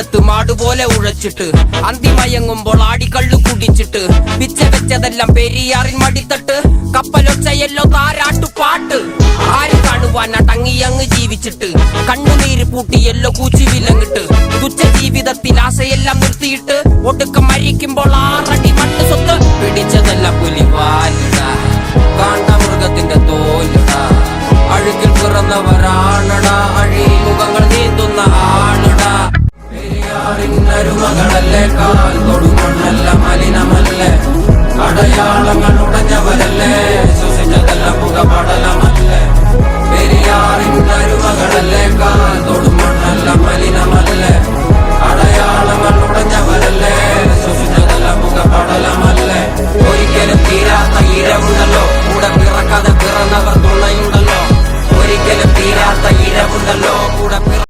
വെയിലത്ത് മാടുപോലെ ഉഴച്ചിട്ട് അന്തിമയങ്ങുമ്പോൾ ആടിക്കള്ളു കുടിച്ചിട്ട് പിച്ച വെച്ചതെല്ലാം പെരിയാറിൻ മടിത്തട്ട് കപ്പലൊച്ചയല്ലോ താരാട്ടുപാട്ട് ആര് കാണുവാൻ അടങ്ങിയങ്ങ് ജീവിച്ചിട്ട് കണ്ണുനീര് പൂട്ടിയല്ലോ കൂച്ചി വിലങ്ങിട്ട് തുച്ഛ ജീവിതത്തിൽ ആശയെല്ലാം നിർത്തിയിട്ട് ഒടുക്കം മരിക്കുമ്പോൾ 6 അടി മണ്ണ് സ്വത്ത്